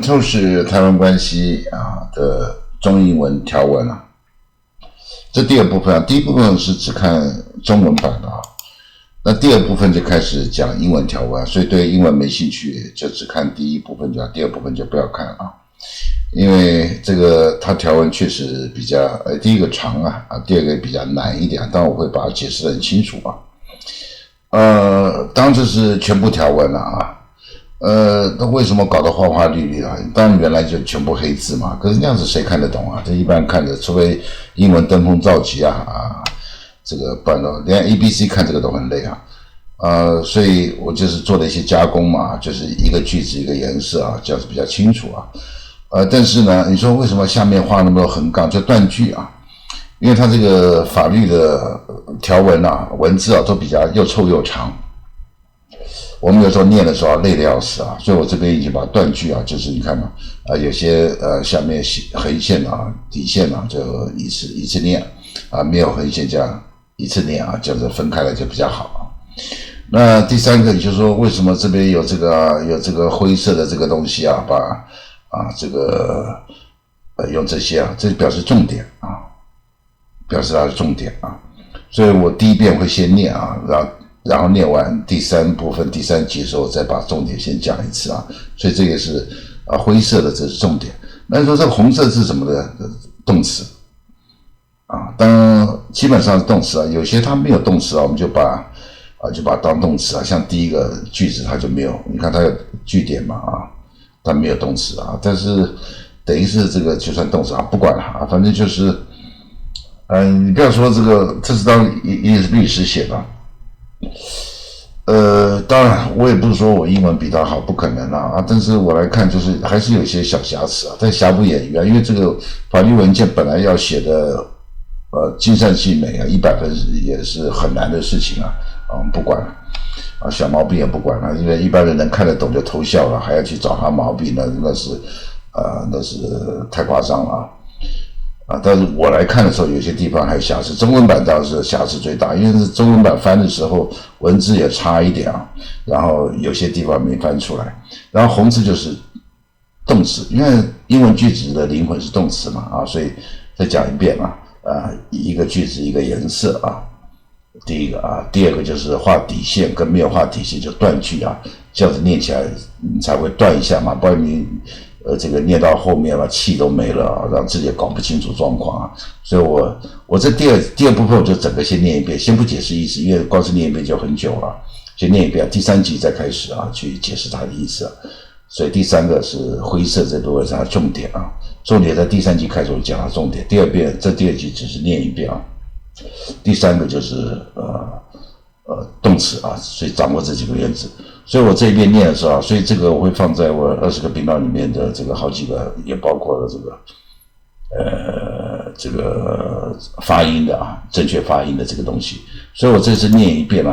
就是台湾关系的中英文条文啊。这第二部分第一部分是只看中文版的那第二部分就开始讲英文条文，所以对英文没兴趣就只看第一部分就好，第二部分就不要看因为这个它条文确实比较第一个长第二个比较难一点，但我会把它解释得很清楚当然这是全部条文了那为什么搞得花花绿绿当然原来就全部黑字嘛，可是那样子谁看得懂这一般看的，除非英文登峰造极这个不然连 ABC 看这个都很累所以我就是做了一些加工嘛，就是一个句子一个颜色这样子比较清楚但是呢，你说为什么下面画那么多横杠就断句因为它这个法律的条文文字都比较又臭又长。我们有时候念的时候累得要死所以我这边已经把断句就是你看嘛有些下面横线底线就一次念没有横线这样一次念这样子分开来就比较好那第三个就是说为什么这边有这个灰色的这个东西把这个用这些这表示重点表示它的重点所以我第一遍会先念然后念完第三部分第三集的时候再把重点先讲一次所以这个是灰色的这是重点。那你说这个红色是什么的动词当然基本上是动词有些它没有动词我们就把它当动词像第一个句子它就没有，你看它有句点嘛它没有动词但是等于是这个就算动词不管了反正就是你不要说这是当一律师写的当然我也不是说我英文比他好，不可能但是我来看就是还是有些小瑕疵但瑕不掩瑜因为这个法律文件本来要写的尽善尽美100分也是很难的事情不管了小毛病也不管了，因为一般人能看得懂就偷笑了，还要去找他毛病那是太夸张了但是我来看的时候有些地方还有瑕疵，中文版当然是瑕疵最大，因为是中文版翻的时候文字也差一点然后有些地方没翻出来，然后红字就是动词，因为英文句子的灵魂是动词嘛所以再讲一遍一个句子一个颜色第一个第二个就是画底线跟没有画底线就断句这样子念起来你才会断一下嘛，不然你这个念到后面气都没了让自己也搞不清楚状况所以我这第二部分我就整个先念一遍，先不解释意思，因为光是念一遍就很久了，先念一遍，第三集再开始去解释它的意思所以第三个是灰色这部分是它重点重点在第三集开始我讲它重点，第二集只是念一遍第三个就是动词所以掌握这几个原则。所以我这一遍念的时候所以这个我会放在我20个频道里面的这个好几个，也包括了这个发音的正确发音的这个东西。所以我这次念一遍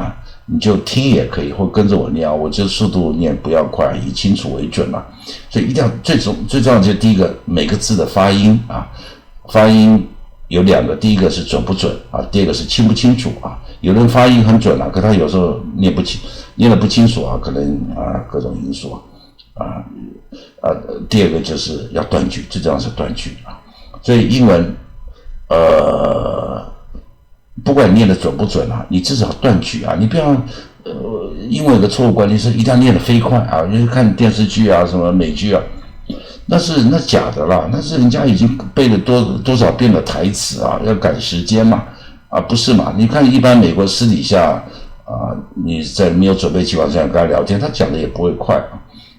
你就听也可以，或跟着我念我就速度念不要快，以清楚为准所以一定要最重要的就是第一个每个字的发音发音有两个，第一个是准不准第二个是清不清楚有人发音很准可他有时候念得不清楚可能各种因素第二个就是要断句，最重要是断句所以英文不管你念得准不准你至少断句你不要英文有个错误观念是一定要念得飞快因为看电视剧什么美剧那假的啦，那是人家已经背了多少遍的台词要赶时间嘛不是嘛？你看一般美国私底下你在没有准备情况下跟他聊天，他讲的也不会快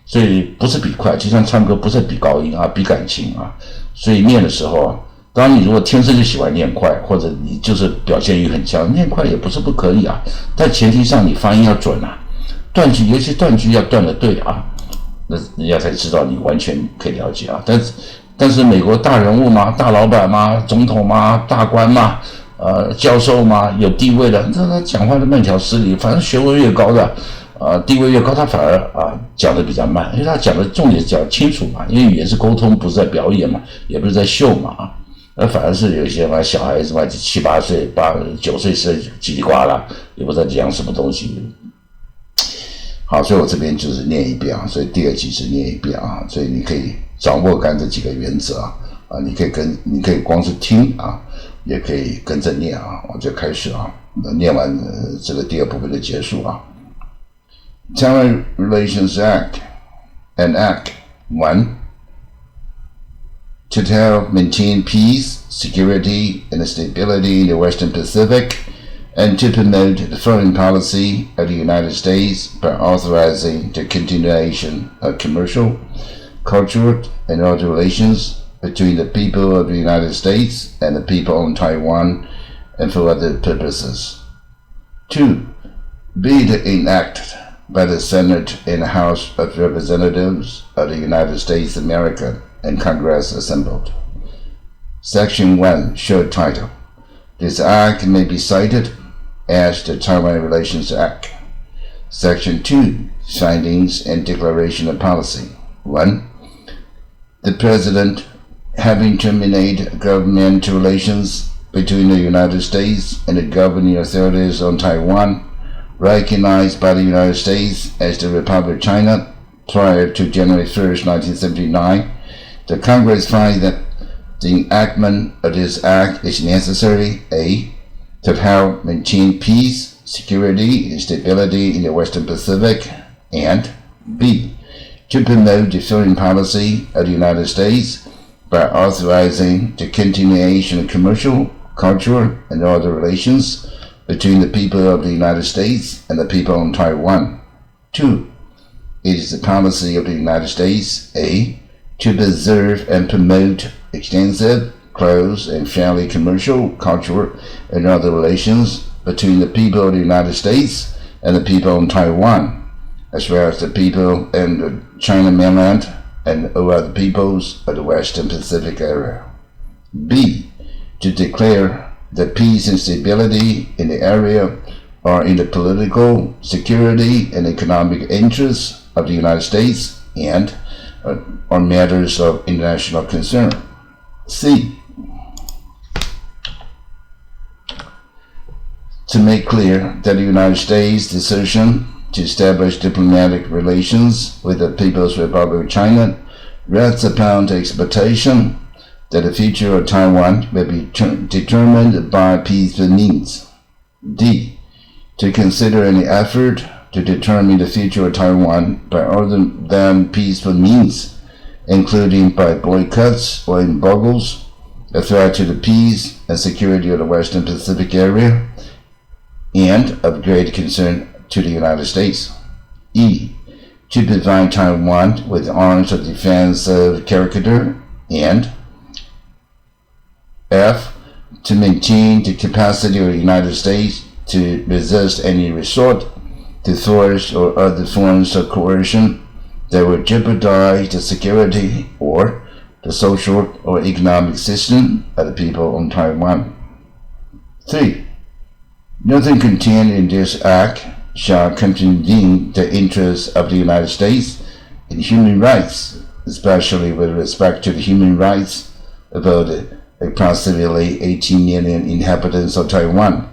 所以不是比快，就像唱歌不是比高音比感情所以念的时候当然你如果天生就喜欢念快，或者你就是表现欲很强，念快也不是不可以但前提上你发音要准断句尤其断句要断得对那人家才知道你完全可以了解但是美国大人物嘛，大老板嘛，总统嘛，大官嘛教授嘛，有地位的他讲话的慢条斯理，反正学问越高的地位越高他反而讲得比较慢，因为他讲的重点讲清楚嘛，因为语言是沟通，不是在表演嘛，也不是在秀嘛反而是有一些小孩子7、8岁、8、9岁是叽里呱啦，也不知道讲什么东西好，所以我这边就是念一遍啊，所以第2集是念一遍啊，所以你可以掌握刚才这几个原则啊，你可以光是听啊，也可以跟着念啊，我就开始啊，念完这个第2部分就结束啊。Taiwan Relations Act and Act 1 to help maintain peace, security, and stability in the Western Pacific, and to promote the foreign policy of the United States by authorizing the continuation of commercial, cultural, and other relations between the people of the United States and the people of Taiwan, and for other purposes. 2. Be it enacted by the Senate and House of Representatives of the United States of America and Congress assembled. Section 1, short title. This act may be cited as the Taiwan Relations Act. Section 2, findings and declaration of policy. 1. The President, having terminated governmental relations between the United States and the governing authorities on Taiwan, recognized by the United States as the Republic of China prior to January 1st, 1979, the Congress finds that the enactment of this act is necessary, A, to help maintain peace, security, and stability in the Western Pacific, and B, to promote the foreign policy of the United States by authorizing the continuation of commercial, cultural, and other relations between the people of the United States and the people of Taiwan. 2. It is the policy of the United States, A, to preserve and promote extensive, close, and friendly commercial, cultural, and other relations between the people of the United States and the people of Taiwan, as well as the people in the China mainland and other peoples of the Western Pacific area. B, to declare that peace and stability in the area are in the political, security, and economic interests of the United States and are matters of international concern. C, to make clear that the United States' decision to establish diplomatic relations with the People's Republic of China rests upon the expectation that the future of Taiwan will be determined by peaceful means. D, to consider any effort to determine the future of Taiwan by other than peaceful means, including by boycotts or embargoes, a threat to the peace and security of the Western Pacific area, and of great concern to the United States. E, to provide Taiwan with arms of defense of character, and F, to maintain the capacity of the United States to resist any resort to force or other forms of coercion that would jeopardize the security or the social or economic system of the people of Taiwan. 3. Nothing contained in this act shall contravene the interests of the United States in human rights, especially with respect to the human rights of the approximately 18 million inhabitants of Taiwan.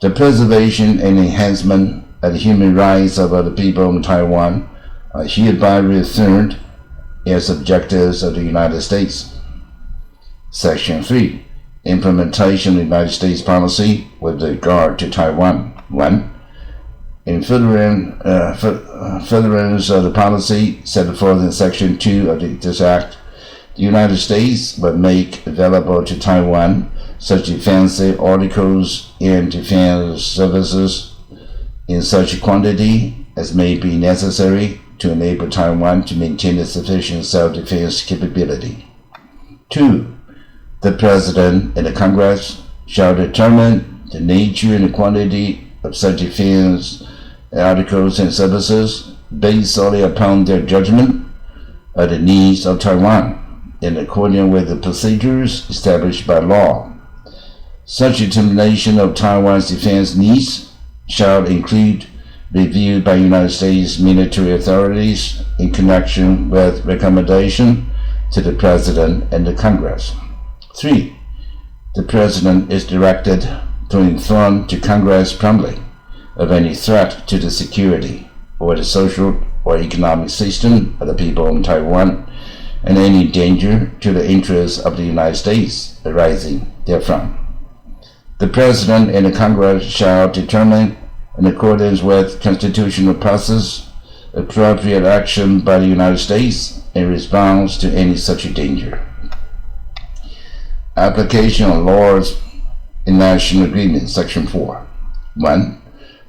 The preservation and enhancement of the human rights of the people of Taiwan are hereby reaffirmed as objectives of the United States. Section 3. Implementation of the United States policy with regard to Taiwan. 1. In furtherance of the policy set forth in Section 2 of this Act, the United States will make available to Taiwan such defensive articles and defense services in such quantity as may be necessary to enable Taiwan to maintain a sufficient self-defense capability. 2. The President and the Congress shall determine the nature and the quantity of such defense articles and services based solely upon their judgment of the needs of Taiwan in accordance with the procedures established by law. Such determination of Taiwan's defense needs shall include review by United States military authorities in connection with recommendation to the President and the Congress. 3. The President is directed to inform to Congress promptly of any threat to the security or the social or economic system of the people in Taiwan, and any danger to the interests of the United States arising therefrom. The President and the Congress shall determine, in accordance with constitutional process, appropriate action by the United States in response to any such danger. Application of laws in national agreements, Section 4. 1.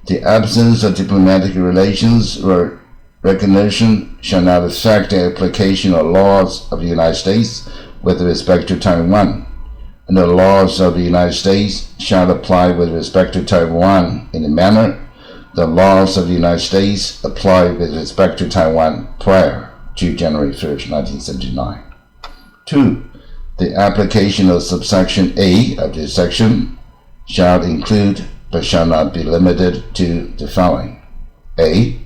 The absence of diplomatic relations or recognition shall not affect the application of laws of the United States with respect to Taiwan, and the laws of the United States shall apply with respect to Taiwan in the manner the laws of the United States apply with respect to Taiwan prior to January 1st, 1979. 2. The application of subsection A of this section shall include but shall not be limited to the following. A.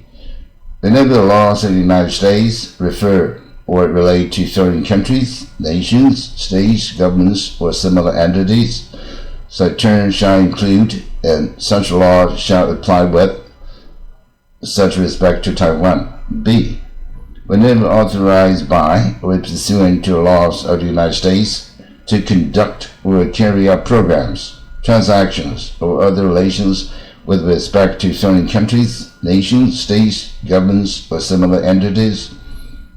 Whenever the laws of the United States refer or relate to certain countries, nations, states, governments, or similar entities, such terms shall include and such laws shall apply with such respect to Taiwan. B. Whenever authorized by or pursuant to laws of the United States to conduct or carry out programs, transactions, or other relations with respect to certain countries, nations, states, governments, or similar entities,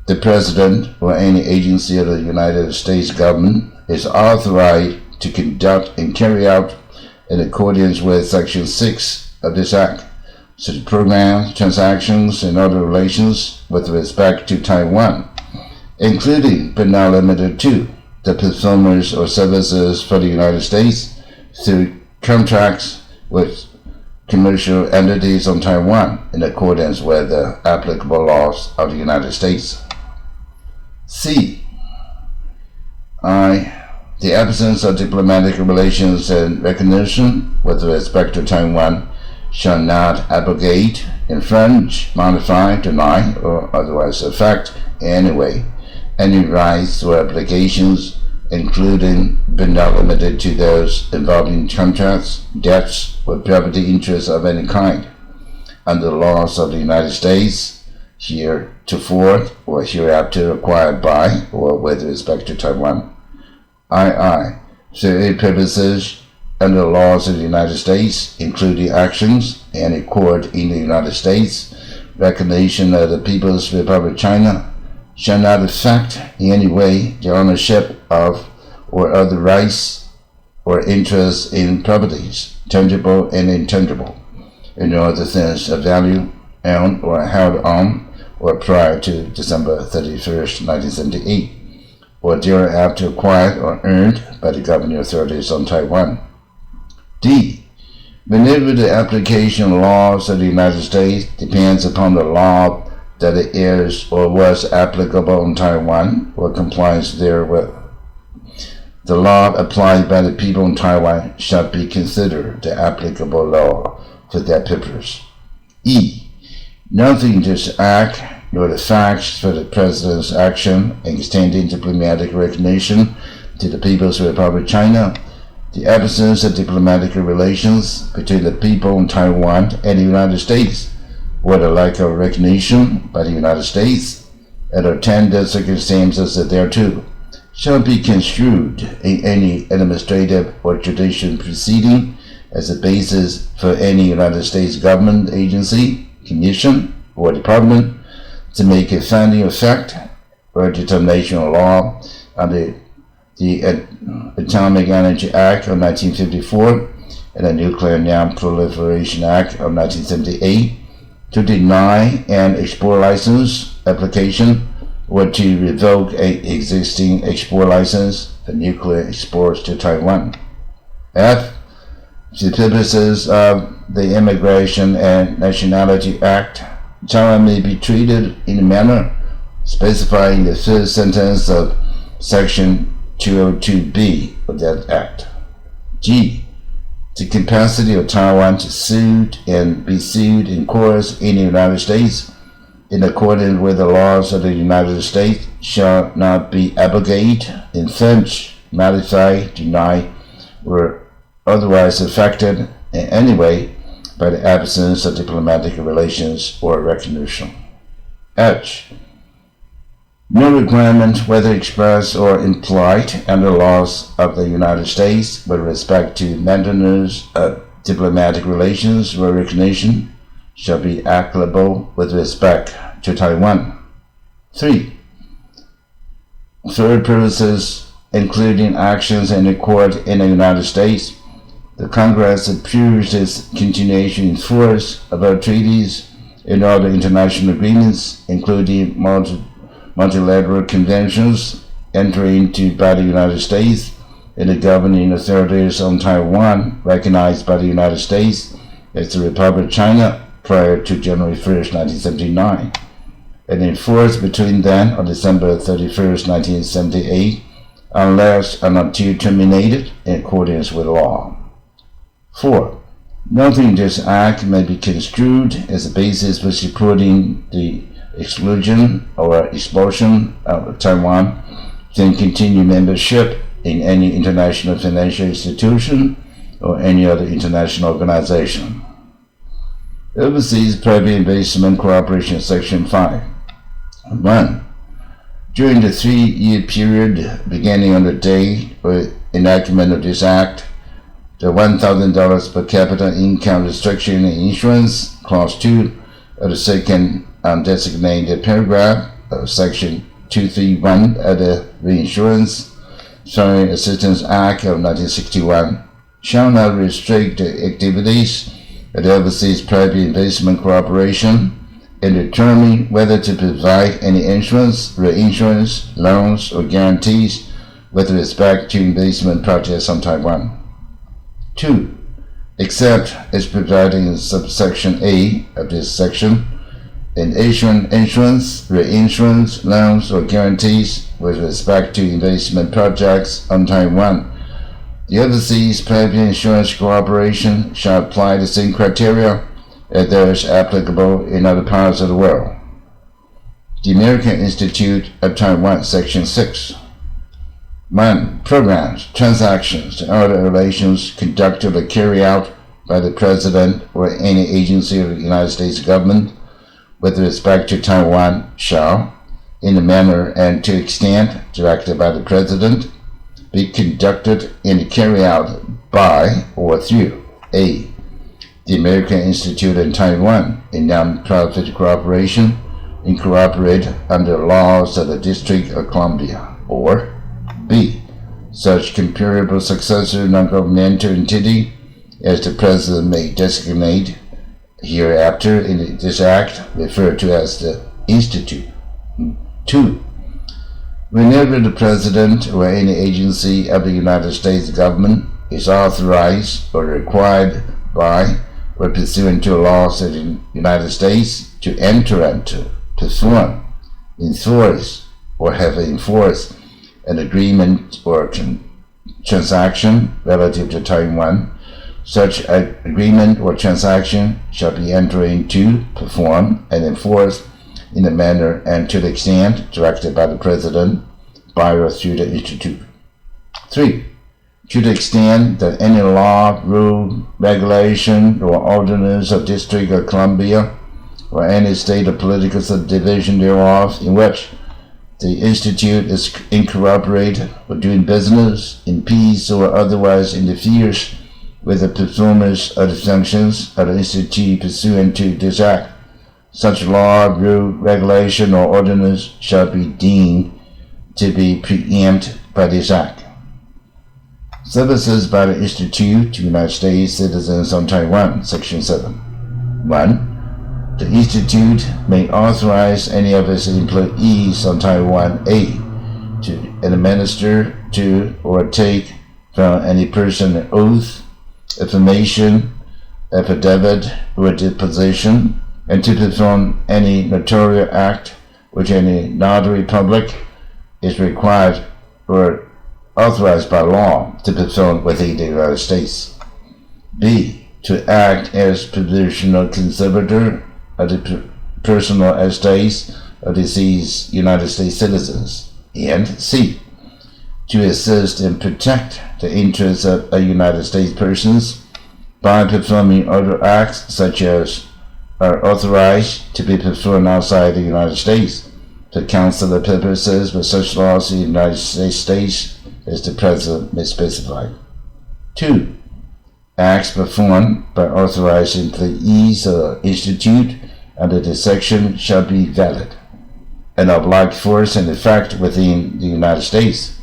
the President or any agency of the United States government is authorized to conduct and carry out, in accordance with Section 6 of this Act, such programs, transactions, and other relations with respect to Taiwan, including but not limited to the performance or services for the United States through contracts with commercial entities on Taiwan in accordance with the applicable laws of the United States. C. The absence of diplomatic relations and recognition with respect to Taiwan shall not abrogate, infringe, modify, deny, or otherwise affect in any way any rights or obligations, including but not limited to those involving contracts, debts, or property interests of any kind, under the laws of the United States, heretofore or hereafter acquired by or with respect to Taiwan. For any purposes under the laws of the United States, including actions and a court in the United States, recognition of the People's Republic of China shall not affect in any way the ownership of or other rights or interests in properties, tangible and intangible, and other things of value owned or held on or prior to December 31st, 1978, or thereafter acquired or earned by the governing authorities on Taiwan. D. Whenever the application of laws of the United States depends upon the law that it is or was applicable in Taiwan or complies therewith, the law applied by the people in Taiwan shall be considered the applicable law for that purpose. E. Nothing in this act nor the facts for the President's action in extending diplomatic recognition to the People's Republic of China, the absence of diplomatic relations between the people in Taiwan and the United States, or the lack of recognition by the United States, and attendant circumstances thereto, shall be construed in any administrative or judicial proceeding as a basis for any United States government agency, commission, or department to make a finding of fact or determination of law under the Atomic Energy Act of 1954 and the Nuclear Non-Proliferation Act of 1978 to deny an export license application or to revoke an existing export license for nuclear exports to Taiwan. F. For the purposes of the Immigration and Nationality Act, Taiwan may be treated in a manner specified in the first sentence of Section 202B of that Act. G. The capacity of Taiwan to sue and be sued in courts in the United States in accordance with the laws of the United States shall not be abrogated, infringed, modified, denied, or otherwise affected in any way by the absence of diplomatic relations or recognition. H. No requirement, whether express or implied, under laws of the United States with respect to maintenance of diplomatic relations or recognition shall be applicable with respect to Taiwan. 3. Third purposes, including actions in the court in the United States, the Congress approves its continuation in force of our treaties and other international agreements, including multilateral conventions entered into by the United States and the governing authorities on Taiwan, recognized by the United States as the Republic of China prior to January 1st, 1979, and in force between then on December 31st, 1978, unless and until terminated in accordance with law. 4. Nothing in this act may be construed as a basis for supporting the exclusion or expulsion of Taiwan from continued membership in any international financial institution or any other international organization. Overseas Private Investment Cooperation Section 5. 1. During the 3-year period beginning on the day of enactment of this act, the $1,000 per capita income restriction in insurance, Clause 2 of the second undesignated paragraph of Section 231 of the Reinsurance Foreign Assistance Act of 1961 shall not restrict the activities of the Overseas Private Investment Corporation in determining whether to provide any insurance, reinsurance, loans, or guarantees with respect to investment projects on Taiwan. 2. Except as provided in subsection A of this section, in issuing insurance, reinsurance, loans, or guarantees with respect to investment projects on Taiwan, the Overseas Private Insurance Corporation shall apply the same criteria as those applicable in other parts of the world. The American Institute of Taiwan, Section 6. 1. Programs, transactions, and other relations conducted or carried out by the President or any agency of the United States government with respect to Taiwan shall, in the manner and to extent directed by the President, be conducted and carried out by or through A. The American Institute in Taiwan, a non-profit corporation incorporated under laws of the District of Columbia, or B. Such comparable successor non-governmental entity as the President may designate hereafter in this Act, referred to as the Institute. 2. Whenever the President or any agency of the United States government is authorized or required by or pursuant to laws of the United States to enter into, perform, enforce, or have enforced an agreement or transaction relative to Taiwan, such an agreement or transaction shall be entered into, performed, and enforced in the manner and to the extent directed by the President, by or through the Institute. 3. To the extent that any law, rule, regulation, or ordinance of District of Columbia, or any state or political subdivision thereof, in which the Institute is incorporated or doing business, impedes or otherwise interferes with the performance of the functions of the Institute pursuant to this Act, such law, rule, regulation, or ordinance shall be deemed to be preempted by this Act. Services by the Institute to United States citizens on Taiwan, Section 7. 1. The Institute may authorize any of its employees on Taiwan A. to administer to or take from any person an oath, affirmation, affidavit, or deposition, and to perform any notarial act which any notary public is required or authorized by law to perform within the United States. B. To act as provisional conservator of the personal estates of deceased United States citizens. And C. To assist and protect the interests of United States persons by performing other acts such as are authorized to be performed outside the United States to counsel the purposes for such laws in the United States as the President may specify. 2. Acts performed by authorized employees or institute under this section shall be valid and of like force and effect within the United States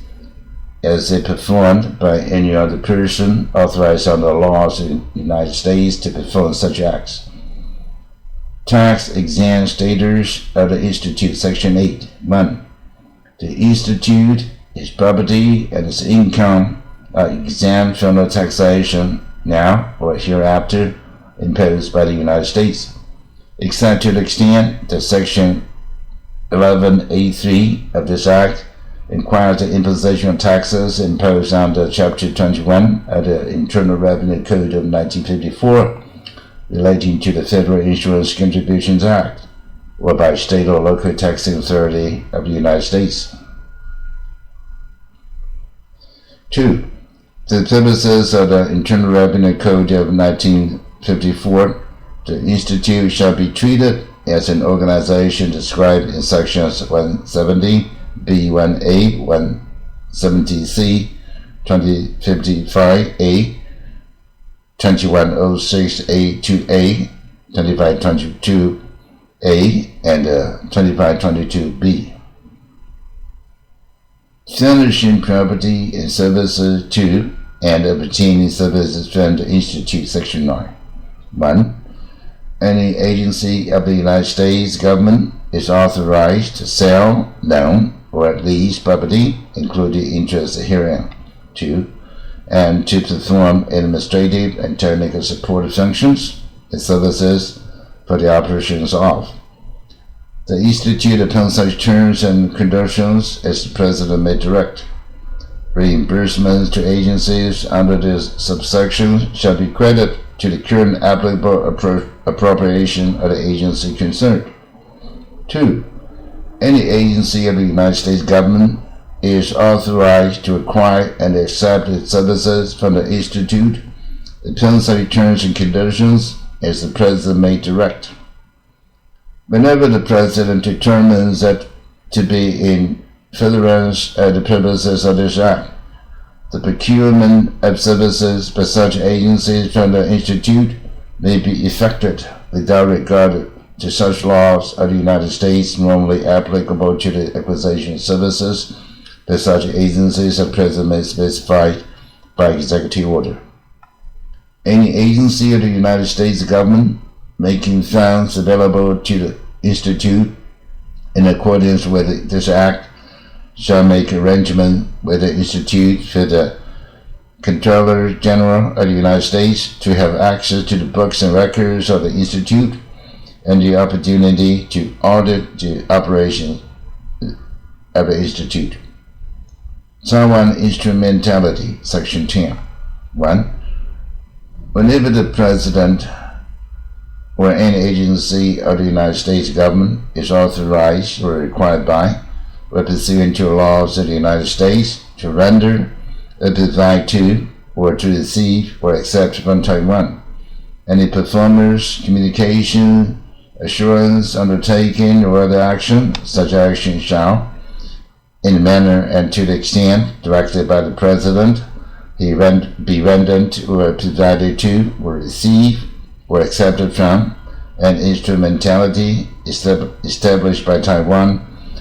as they performed by any other person authorized under laws in the United States to perform such acts. Tax-exempt status of the Institute, Section 8. 1. The Institute, its property, and its income are exempt from the taxation now or hereafter imposed by the United States, except to the extent that Section 11A3 of this Act requires the imposition of taxes imposed under Chapter 21 of the Internal Revenue Code of 1954 relating to the Federal Insurance Contributions Act, or by state or local taxing authority of the United States. 2. For the purposes of the Internal Revenue Code of 1954, the Institute shall be treated as an organization described in Sections 170, B1A, 170C, 2055A, 2106A2A, 2522A, and 2522B. Furnishing property and services to and obtaining services from the Institute, Section 9. 1. Any agency of the United States government is authorized to sell, loan, or lease property, including interest herein. 2. And to perform administrative and technical support functions and services for the operations of the Institute upon such terms and conditions as the President may direct. Reimbursements to agencies under this subsection shall be credited to the current applicable appropriation of the agency concerned. 2. Any agency of the United States government is authorized to acquire and accept its services from the Institute upon such terms and conditions as the President may direct. Whenever the President determines that to be in furtherance of the purposes of this Act, the procurement of services by such agencies from the Institute may be effected without regard to such laws of the United States normally applicable to the acquisition of services by such agencies as President may specify by executive order. Any agency of the United States government making funds available to the Institute in accordance with this Act shall make arrangement with the Institute for the Comptroller General of the United States to have access to the books and records of the Institute and the opportunity to audit the operations of the Institute. Taiwan Instrumentality, Section 10. 1. Whenever the President or any agency of the United States government is authorized or required by or pursuant to laws of the United States to render, or provide to, or to receive or accept from Taiwan any performance, communication, assurance, undertaking, or other action, such action shall, in the manner and to the extent directed by the President, be rendered or provided to, or receive, or accepted from, an instrumentality established by Taiwan,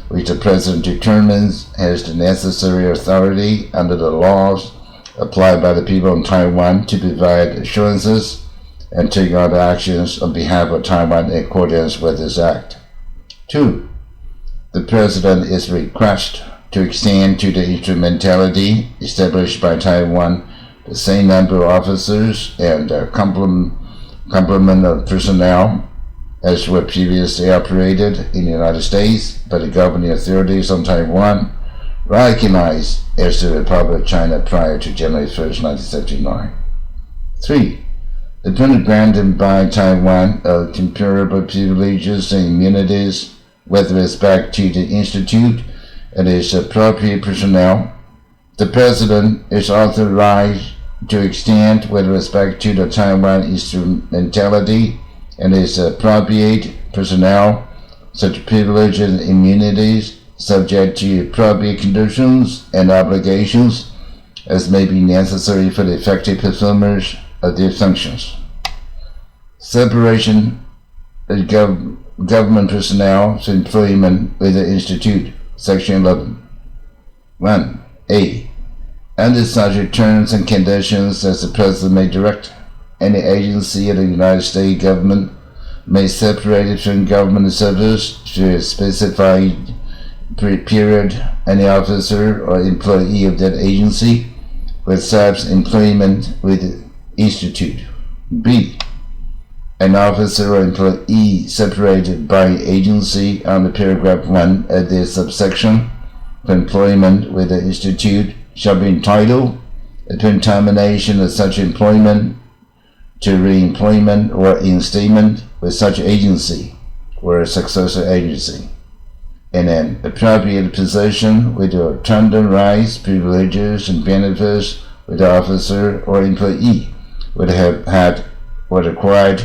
which the President determines has the necessary authority under the laws applied by the people of Taiwan to provide assurances and take other actions on behalf of Taiwan in accordance with this Act. 2. The President is requested to extend to the instrumentality established by Taiwan the same number of officers and complement of personnel as were previously operated in the United States by the governing authorities on Taiwan, recognized as the Republic of China prior to January 1st, 1979. 3. Upon the granting by Taiwan of comparable privileges and immunities with respect to the Institute and its appropriate personnel, the President is authorized to extend with respect to the Taiwan instrumentality and its appropriate personnel, such privileges and immunities subject to appropriate conditions and obligations as may be necessary for the effective performance of their functions. Separation of government personnel for employment with the Institute, Section 11. 1. A. Under such terms and conditions as the President may direct, any agency of the United States government may separate it from government service for a specified period any officer or employee of that agency with such employment with the Institute. B. An officer or employee separated by agency under paragraph 1 of this subsection for employment with the Institute shall be entitled, upon termination of such employment, to re-employment or reinstatement with such agency or a successor agency, in an appropriate position with the attendant rights, privileges, and benefits with the officer or employee would have had or acquired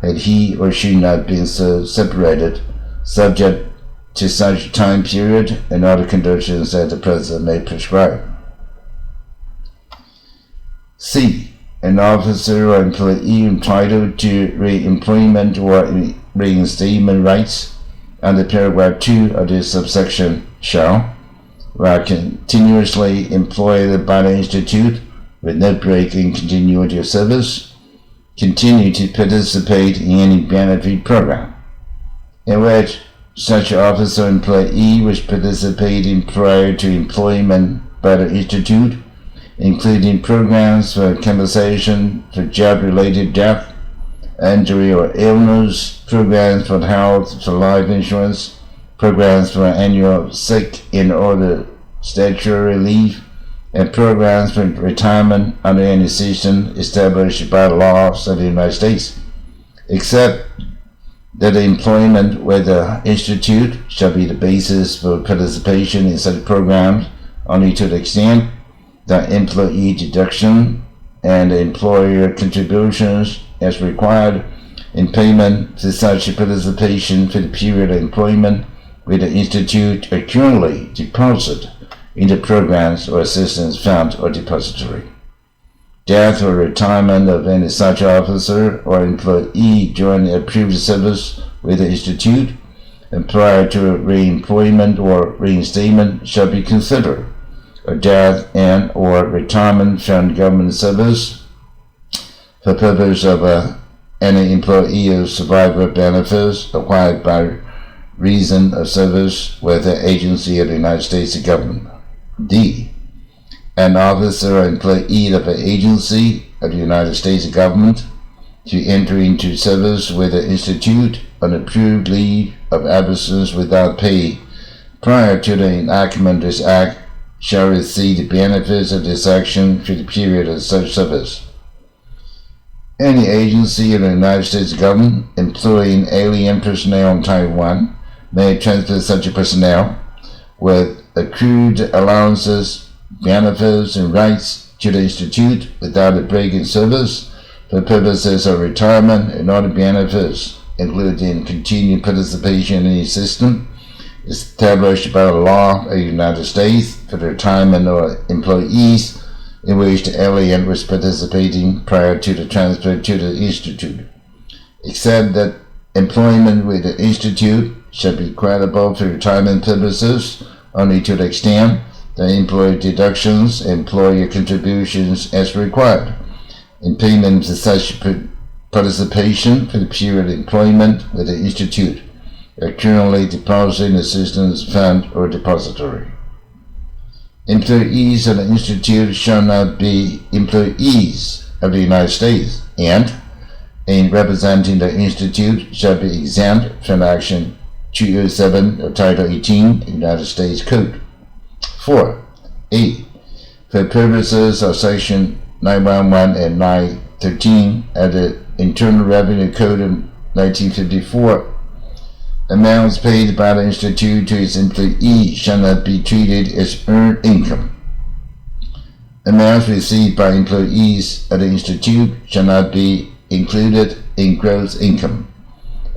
had he or she not been so separated, subject to such time period and other conditions that the President may prescribe. C. An officer or employee entitled to re-employment or reinstatement rights under paragraph 2 of this subsection shall, while continuously employed by the Institute with no break in continuity of service, continue to participate in any benefit program in which such officer or employee was participating prior to employment by the Institute, including programs for compensation for job-related death, injury or illness, programs for health, for life insurance, programs for annual sick and other statutory leave, and programs for retirement under any system established by laws of the United States, except that the employment with the Institute shall be the basis for participation in such programs only to the extent that employee deduction and employer contributions as required in payment for such participation for the period of employment with the Institute are currently deposited in the programs or assistance fund or depository. Death or retirement of any such officer or employee during a previous service with the Institute and prior to re-employment or reinstatement shall be considered a death and or retirement from government service for purpose of any employee of survivor benefits acquired by reason of service with the agency of the United States government. D. An officer or employee of an agency of the United States government to enter into service with the Institute on approved leave of absence without pay prior to the enactment of this Act shall receive the benefits of this action for the period of such service. Any agency of the United States government employing alien personnel in Taiwan may transfer such personnel with accrued allowances, benefits, and rights to the Institute without a break in service for purposes of retirement and other benefits, including continued participation in a system established by the law of the United States for the retirement of employees in which the alien was participating prior to the transfer to the Institute, except that employment with the Institute shall be credible for retirement purposes only to the extent that employee deductions and employer contributions as required in payment for such participation for the period of employment with the Institute are currently deposited in the assistance fund or depository. Employees of the Institute shall not be employees of the United States and, in representing the Institute, shall be exempt from Action 207 of Title 18 United States Code. 4. A. For purposes of Section 911 and 913 of the Internal Revenue Code of 1954, amounts paid by the Institute to its employees shall not be treated as earned income. Amounts received by employees at the Institute shall not be included in gross income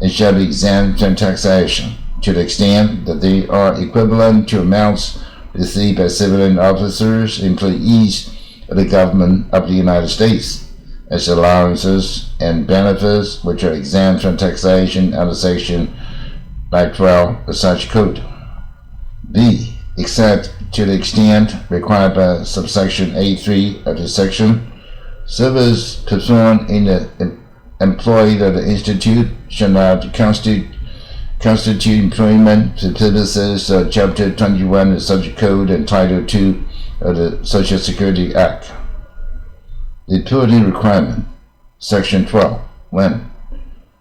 and shall be exempt from taxation to the extent that they are equivalent to amounts received by civilian officers, employees of the government of the United States, as allowances and benefits which are exempt from taxation under Section 912 of such code. B. Except to the extent required by subsection A3 of this section, service performed in the employee of the Institute shall not constitute employment for purposes of Chapter 21 of such code and Title 2 of the Social Security Act. Reporting requirement. Section 12. 1.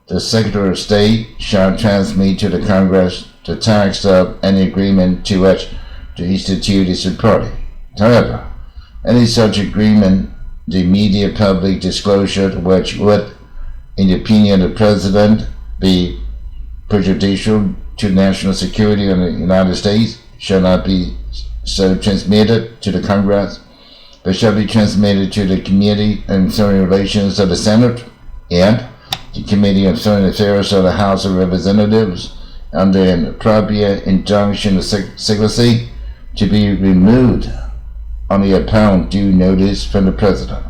The Secretary of State shall transmit to the Congress the text of any agreement to which the Institute is a party. However, any such agreement, the immediate public disclosure of which would, in the opinion of the President, be prejudicial to national security of the United States, shall not be so transmitted to the Congress, but shall be transmitted to the Committee on Foreign Relations of the Senate and the Committee on Foreign Affairs of the House of Representatives under an appropriate injunction of secrecy to be removed only upon due notice from the President.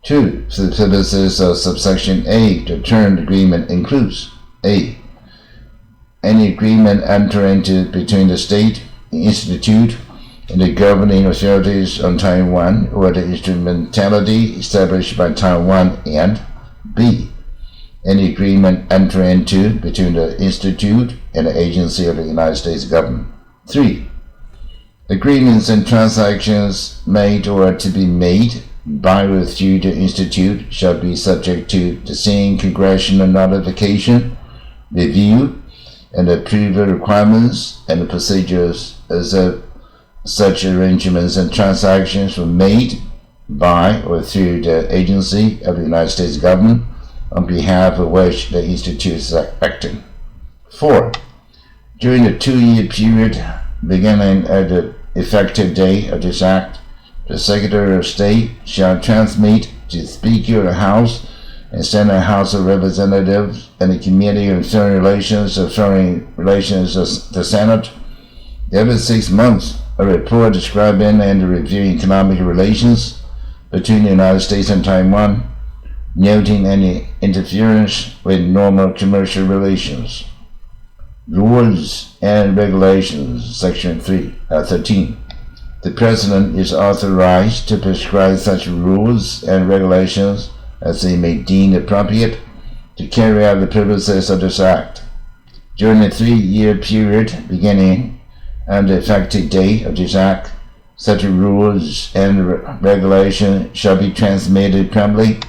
2. For the purposes of subsection A, the term agreement includes A. Any agreement entered into between the State, the Institute, and the governing authorities on Taiwan or the instrumentality established by Taiwan, and B. Any agreement entered into between the Institute and the agency of the United States government. 3. Agreements and transactions made or to be made by or through the Institute shall be subject to the same congressional notification, review, and approval requirements and the procedures as if such arrangements and transactions were made by or through the agency of the United States government on behalf of which the Institute is acting. 4. During the 2-year period beginning at the effective date of this Act, the Secretary of State shall transmit to the Speaker of the House and Senate House of Representatives and the Committee on Foreign Relations of the Senate every 6 months a report describing and reviewing economic relations between the United States and Taiwan, noting any interference with normal commercial relations. Rules and Regulations, Section 13. The President is authorized to prescribe such rules and regulations as he may deem appropriate to carry out the purposes of this Act. During the 3-year period beginning on the effective date of this Act, such rules and regulations shall be transmitted promptly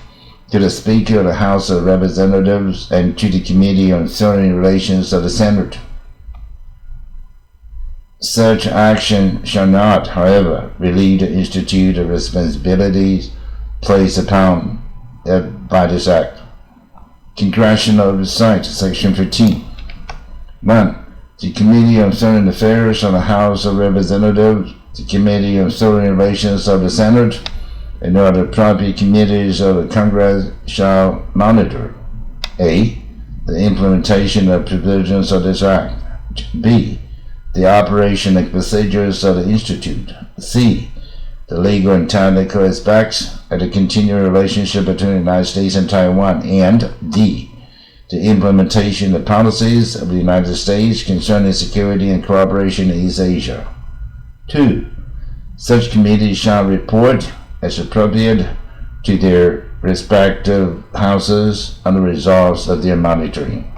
to the Speaker of the House of Representatives and to the Committee on Foreign Relations of the Senate. Such action shall not, however, relieve the Institute of responsibilities placed upon it by this Act. Congressional Oversight, Section 15. 1. The Committee on Foreign Affairs of the House of Representatives, the Committee on Foreign Relations of the Senate, and other appropriate committees of the Congress shall monitor A. The implementation of provisions of this Act. B. The operation and procedures of the Institute. C. The legal and technical aspects of the continuing relationship between the United States and Taiwan. And D. The implementation of policies of the United States concerning security and cooperation in East Asia. 2. Such committees shall report as appropriate to their respective houses on the results of their monitoring.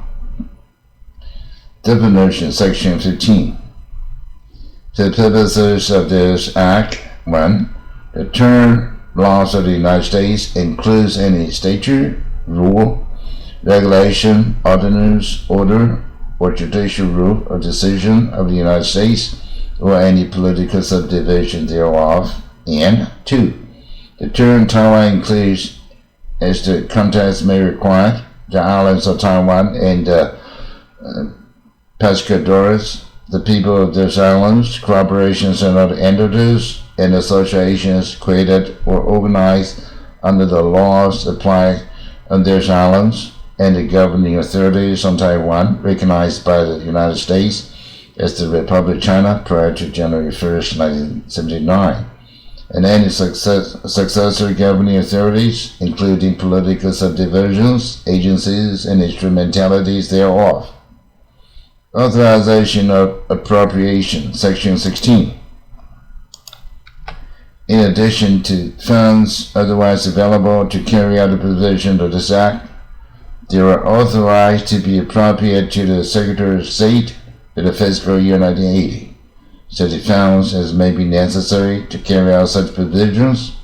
Definition, Section 15. For the purposes of this Act, 1. The term laws of the United States includes any statute, rule, regulation, ordinance, order, or judicial rule or decision of the United States or any political subdivision thereof. And 2. The term Taiwan includes, as the context may require, the islands of Taiwan and pescadores, the people of those islands, corporations and other entities, and associations created or organized under the laws applied on their islands, and the governing authorities on Taiwan recognized by the United States as the Republic of China prior to January 1st, 1979, and any successor governing authorities, including political subdivisions, agencies, and instrumentalities thereof. Authorization of Appropriation, Section 16. In addition to funds otherwise available to carry out the provisions of this Act, they are authorized to be appropriate to the Secretary of State in the fiscal year 1980. Such funds as may be necessary to carry out such provisions.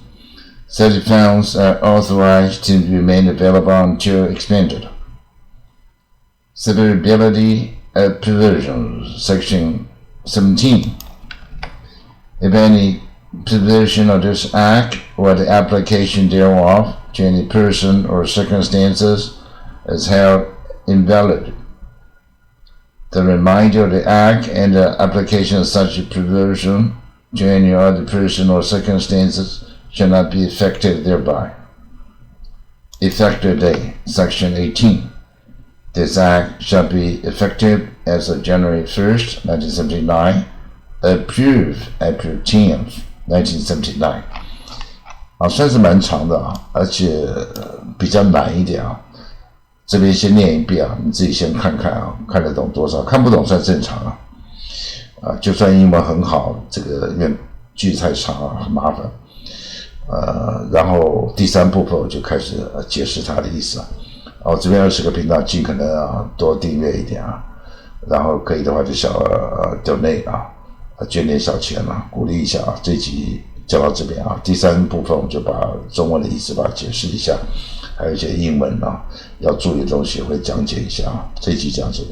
Such funds are authorized to remain available until expended. Severability of Provisions, Section 17. If any provision of this Act or the application thereof to any person or circumstances is held invalid, the remainder of the Act and the application of such a provision to any other person or circumstances shall not be effective thereby. Effective date, Section 18. This Act shall be effective as of January 1st, 1979, approved April 10th, 1979. 算是蛮长的而且比较难一点这边先念一遍你自己先看看看得懂多少，看不懂算正常就算英文很好，这个因为句太长很麻烦。然后第三部分我就开始解释它的意思这边20个频道尽可能多订阅一点然后可以的话就小donate捐点小钱鼓励一下这集讲到这边第三部分我就把中文的意思把它解释一下，还有一些英文要注意的东西会讲解一下这一集讲这个。